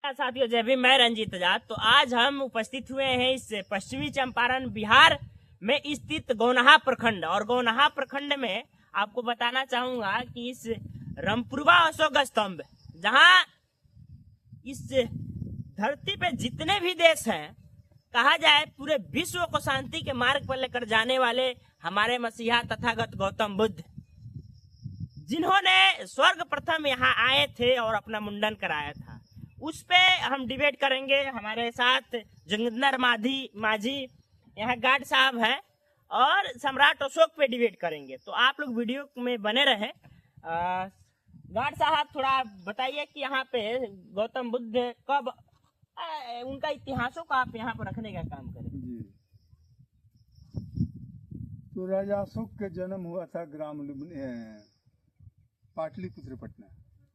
साथियों, जय भीम। मैं रंजीत आजाद। तो आज हम उपस्थित हुए हैं इस पश्चिमी चंपारण बिहार में स्थित गौनाहा प्रखंड, और गौनाहा प्रखंड में आपको बताना चाहूंगा कि इस रमपुरवा अशोक स्तंभ, जहां इस धरती पे जितने भी देश हैं, कहा जाए पूरे विश्व को शांति के मार्ग पर लेकर जाने वाले हमारे मसीहा तथागत गौतम बुद्ध, जिन्होंने स्वर्ग प्रथम यहाँ आए थे और अपना मुंडन कराया था, उस पे हम डिबेट करेंगे। हमारे साथ जोगिंदर माझी यहाँ गार्ड साहब हैं, और सम्राट अशोक पे डिबेट करेंगे। तो आप लोग वीडियो में बने रहे। गार्ड साहब, थोड़ा बताइए कि यहाँ पे गौतम बुद्ध कब, उनका इतिहासों को आप यहाँ पर रखने का काम करें। जी, तो राजा अशोक के जन्म हुआ था ग्राम पाटलिपुत्र पटना।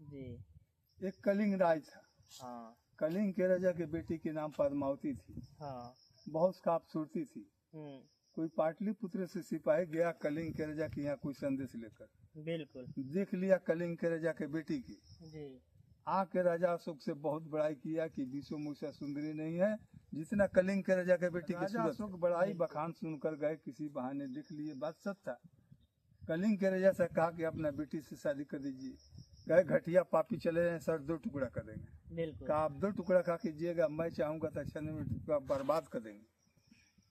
जी। एक कलिंग राज था। हाँ। कलिंग के राजा के बेटी के नाम पद्मावती थी। हाँ। बहुत खूबसूरती थी। कोई पाटलिपुत्र से सिपाही गया कलिंग के राजा के यहाँ कोई संदेश लेकर, बिल्कुल देख लिया कलिंग के राजा के बेटी की। जी। आके राजा अशोक से बहुत बड़ाई किया कि विश्व में ऐसा सुंदरी नहीं है जितना कलिंग के राजा के बेटी की सूरत। अशोक बड़ाई बखान सुनकर गए, किसी बहाने लिख लिए। बात सच था। कलिंग के राजा से कहा कि अपना बेटी से शादी कर दीजिए। कहे घटिया पापी चले जाए, सर 2 टुकड़ा कर देंगे। बिल्कुल। कहा आप 2 टुकड़ा खा कीजिएगा, मैं चाहूंगा तो 6 मिनट बर्बाद कर देंगे।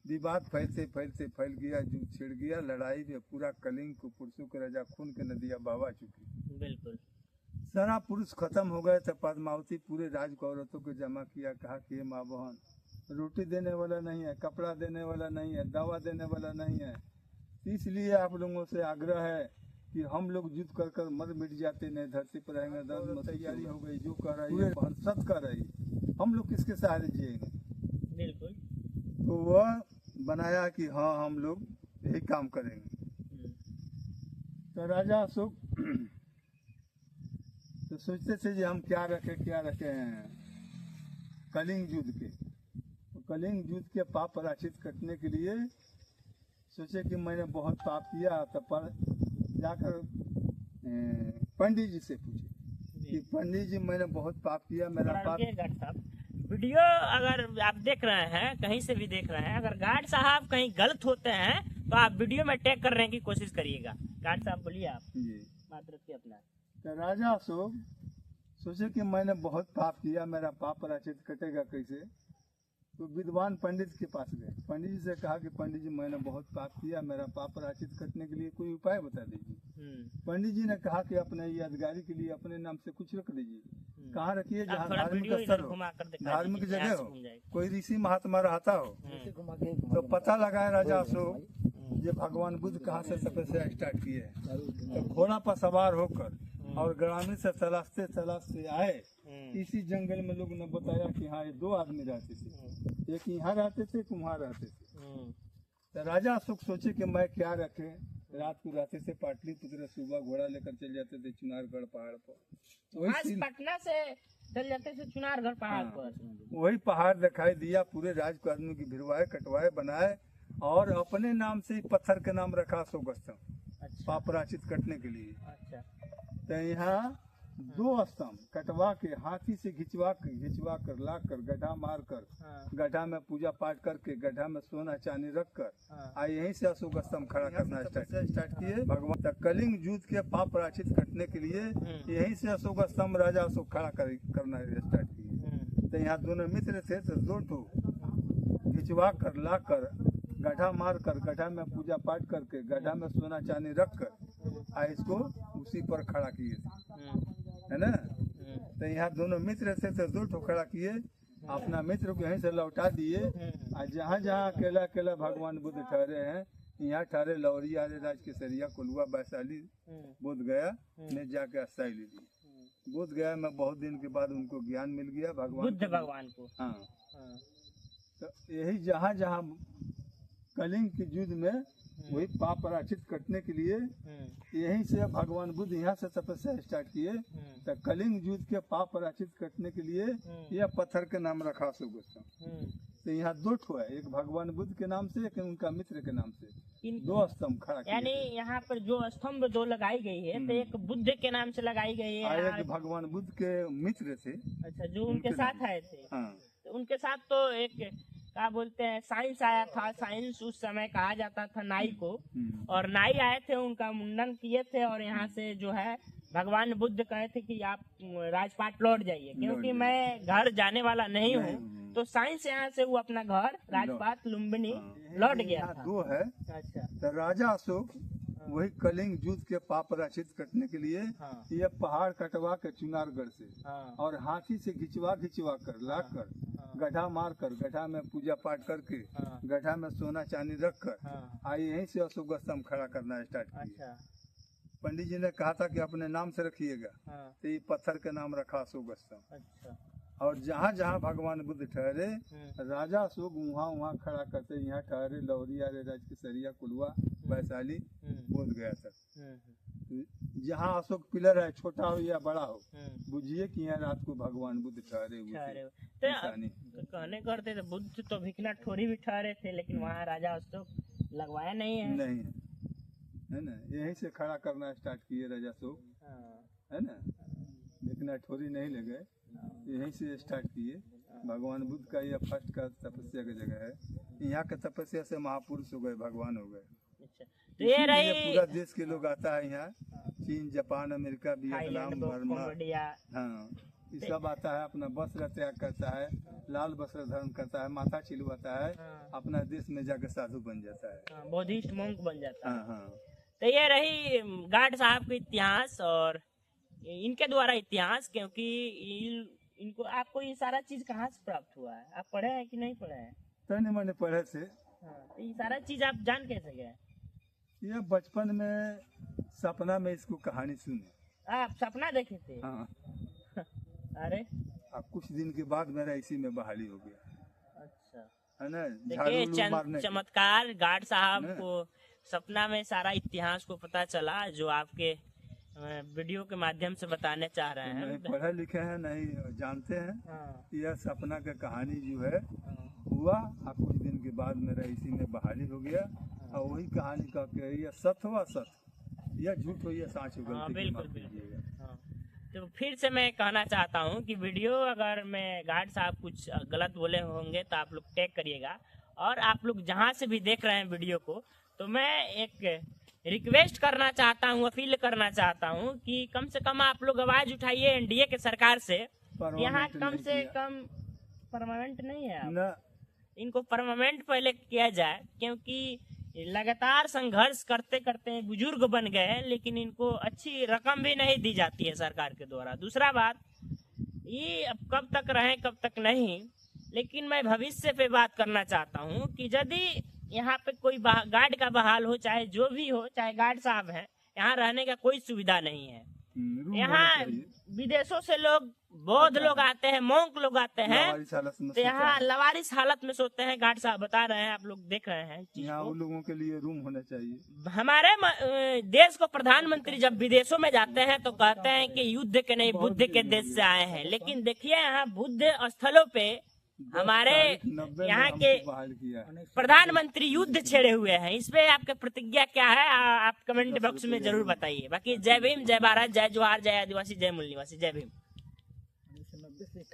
विवाद फैलते फैलते फैल गया, युद्ध छिड़ गया। लड़ाई में पूरा कलिंग को पुरुषों के राजा खून के नदियां बहा चुकी। बिल्कुल। सारा पुरुष खत्म हो गए तो पद्मावती पूरे राज को औरतों को जमा किया। कहा कि ये माँ बहन, रोटी देने वाला नहीं है, कपड़ा देने वाला नहीं है, दवा देने वाला नहीं है, इसलिए आप लोगों से आग्रह है कि हम लोग युद्ध कर कर मर मिट जाते, नहीं धरती पर रहेंगे। दर्द तैयारी हो गई, जो कर रही है सत कर रही, हम लोग किसके सहारे जिएंगे। बिल्कुल। तो वह बनाया कि हाँ हम लोग यही काम करेंगे। तो राजा अशोक तो सोचते थे कि हम क्या रखे हैं कलिंग युद्ध के। तो कलिंग युद्ध के पाप पराचित करने के लिए सोचे कि मैंने बहुत पाप किया। तो पर जाकर पंडित जी से पूछे कि पंडित जी मैंने बहुत पाप किया, मेरा पाप। वीडियो अगर आप देख रहे हैं, कहीं से भी देख रहे हैं, अगर गार्ड साहब कहीं गलत होते हैं तो आप वीडियो में टैग करने की कोशिश करिएगा। गार्ड साहब बोलिए आप। जी। बात रखिए अपना। तो राजा अशोक सोचे कि मैंने बहुत पाप किया, मेरा पाप पराचित कटेगा कैसे। तो विद्वान पंडित के पास गए। पंडित जी से कहा कि पंडित जी मैंने बहुत पाप किया, मेरा पाप पराचित करने के लिए कोई उपाय बता दीजिए। पंडित जी ने कहा कि अपने यादगारी के लिए अपने नाम से कुछ रख दीजिए। कहाँ रखिए? जहाँ धार्मिक स्थल हो, धार्मिक जगह हो, कोई ऋषि महात्मा रहता हो। तो पता लगाया राजा अशोक ये भगवान बुद्ध कहाँ से तपस्या स्टार्ट किए। तो घोड़ा पर सवार होकर और ग्रामीण से तलाशते आए। इसी जंगल में लोग ने बताया कि हाँ ये 2 आदमी रहते थे, एक यहाँ रहते थे, एक वहाँ रहते थे। तो राजा अशोक सोचे कि मैं क्या रखे। रात को रहते थे पाटलिपुत्र, सुबह घोड़ा लेकर चल जाते थे चुनारगढ़ पहाड़ पर। पटना से चल जाते थे चुनारगढ़ पहाड़ पर। वही पहाड़ दिखाई दिया। पूरे राज को आदमी की भिड़वाए, कटवाए, बनाए, और अपने नाम से पत्थर के नाम रखा अशोक स्तंभ। अच्छा। पाप पराचित कटने के लिए। अच्छा। तो यहाँ 2 स्तंभ कटवा के हाथी से घिचवा कर ला कर गड्ढा मार कर, गड्ढा में पूजा पाठ करके, गड्ढा में सोना चांदी रख कर यहीं से अशोक स्तंभ खड़ा करना स्टार्ट किए। भगवान तक कलिंग युद्ध के पाप पराचित कटने के लिए यहीं से अशोक स्तंभ राजा अशोक खड़ा करना स्टार्ट किए। तो यहाँ दोनों मित्र थे, तो 2 घिचवा कर ला कर, गड्ढा मार कर, गड्ढा में पूजा पाठ करके, गड्ढा में सोना चांदी रख कर इसको उसी पर खड़ा किए थे, है ना। तो यहाँ दोनों मित्र थे, तो 2 खड़ा किए। अपना मित्र को यहीं से लौटा दिए। और जहाँ जहाँ अकेला भगवान बुद्ध ठहरे हैं, यहाँ ठहरे लौरी आर्य राज केसरिया कोलुआ वैशाली बोध गया ने जाके अस्थाई ले ली। बोध गया में बहुत दिन के बाद उनको ज्ञान मिल गया भगवान को। हाँ। तो यही जहाँ जहाँ कलिंग के युद्ध में वही पाप पराचित कटने के लिए यहीं से भगवान बुद्ध यहाँ से तपस्या स्टार्ट किए। तो कलिंग युद्ध के पाप पराचित कटने के लिए यह पत्थर के नाम रखा अशोक स्तंभ। तो यहाँ 2 है, एक भगवान बुद्ध के नाम से, एक उनका मित्र के नाम से। दो स्तंभ खड़ा किए यानी थे। यहाँ पर जो स्तंभ दो लगाई गई है तो एक बुद्ध के नाम से लगाई गई है। और एक भगवान बुद्ध के मित्र थे। अच्छा, जो उनके साथ आए थे। हाँ। तो उनके साथ तो एक क्या बोलते हैं साइंस आया था। साइंस उस समय कहा जाता था नाई को, और नाई आए थे, उनका मुंडन किए थे, और यहाँ से जो है भगवान बुद्ध कहे थे कि आप राजपाट लौट जाइए, क्योंकि मैं घर जाने वाला नहीं हूँ। तो साइंस यहाँ से वो अपना घर राजपाट लुम्बिनी लौट गया था। दो है। अच्छा। तो राजा अशोक वही कलिंग युद्ध के पाप राचित कटने के लिए ये पहाड़ कटवा के चुनारगढ़ से और हाथी से घिचवा कर लाकर गड्ढा मार कर, गड्ढा में पूजा पाठ करके, गड्ढा में सोना चांदी रख कर आई यहीं से अशोक स्तंभ खड़ा करना स्टार्ट किया। पंडित जी ने कहा था कि अपने नाम से रखिएगा, तो ये पत्थर के नाम रखा अशोक स्तंभ। और जहाँ जहाँ भगवान बुद्ध ठहरे राजा अशोक वहाँ खड़ा करते, यहाँ ठहरे लौरिया रे राजकिशरिया कुलवा वैशाली बोध गया तक। जहाँ अशोक पिलर है, छोटा हो या बड़ा हो, बुझिए कि यहाँ रात को भगवान बुद्ध ठहरे हुए। तो कहने करते तो बुद्ध तो भिखना ठोरी भी ठहरे थे, लेकिन वहाँ राजा अशोक लगवाया नहीं है। नहीं है ना, यहीं से खड़ा करना स्टार्ट किए राजा अशोक, है ना। भिखना ठोरी नहीं लगे, यहीं से स्टार्ट किए। भगवान बुद्ध का यह फर्स्ट का तपस्या की जगह है। यहाँ के तपस्या से महापुरुष हो गए, भगवान हो गए। तो ये रही पूरा देश के लोग आता है यहाँ, चीन, जापान, अमेरिका, वियतनाम, बर्मा, हाँ, ये सब आता है, अपना वस्त्र त्याग करता है, लाल वस्त्र धारण करता है, माथा छिलवाता है, अपना देश में जाकर साधु बन जाता है, बौद्धिस्ट monk बन जाता है। हाँ। तो ये रही गार्ड साहब का इतिहास और इनके द्वारा इतिहास, क्योंकि इनको आपको ये सारा चीज कहाँ से प्राप्त हुआ है? आप पढ़े हैं कि नहीं पढ़े हैं? तने मैंने पढ़े थे। तो ये सारा चीज आप जान कैसे गए? ये बचपन में सपना में इसको कहानी सुनी। आप सपना देखे थे? हाँ। अरे अब कुछ दिन के बाद मेरा इसी में बहाली हो गया। अच्छा, है ना। देखिए चमत्कार, गार्ड साहब को सपना में सारा इतिहास को पता चला, जो आपके वीडियो के माध्यम से बताने चाह रहे हैं। नहीं पढ़े लिखे हैं, नहीं जानते हैं। यह सपना का कहानी जो है हुआ, अब कुछ दिन के बाद मेरा इसी में बहाली हो गया, और वही कहानी का यह सत्य हुआ सत्य, यह झूठ हो यह सच हो। बिल्कुल बिल्कुल। तो फिर से मैं कहना चाहता हूँ कि वीडियो अगर मैं गार्ड साहब कुछ गलत बोले होंगे तो आप लोग टैग करिएगा, और आप लोग जहाँ से भी देख रहे हैं वीडियो को, तो मैं एक रिक्वेस्ट करना चाहता हूँ, अपील करना चाहता हूँ कि कम से कम आप लोग आवाज उठाइए एनडीए के सरकार से। यहाँ कम से कम परमानेंट नहीं है ना, इनको परमानेंट पहले किया जाए, क्योंकि लगातार संघर्ष करते करते बुजुर्ग बन गए, लेकिन इनको अच्छी रकम भी नहीं दी जाती है सरकार के द्वारा। दूसरा बात, ये अब कब तक रहे कब तक नहीं, लेकिन मैं भविष्य पे बात करना चाहता हूँ कि यदि यहाँ पे कोई गार्ड का बहाल हो, चाहे जो भी हो, चाहे गार्ड साहब हैं, यहाँ रहने का कोई सुविधा नहीं है। यहाँ विदेशों से लोग, बौद्ध लोग आते हैं, मोंक लोग आते हैं, तो यहाँ लवारिस हालत में सोते हैं। गार्ड साहब बता रहे हैं, आप लोग देख रहे हैं। यहाँ उन लोगों के लिए रूम होना चाहिए। हमारे देश को प्रधानमंत्री जब विदेशों में जाते हैं तो कहते हैं कि युद्ध के नहीं बुद्ध के देश से आए हैं, लेकिन देखिए यहाँ बुद्ध स्थलों पे हमारे यहाँ के प्रधानमंत्री युद्ध छेड़े हुए हैं। इस पे आपका प्रतिज्ञा क्या है? आप कमेंट बॉक्स में जरूर बताइए। बाकी जय भीम, जय भारत, जय जोहार, जय आदिवासी, जय मूल निवासी, जय भीम।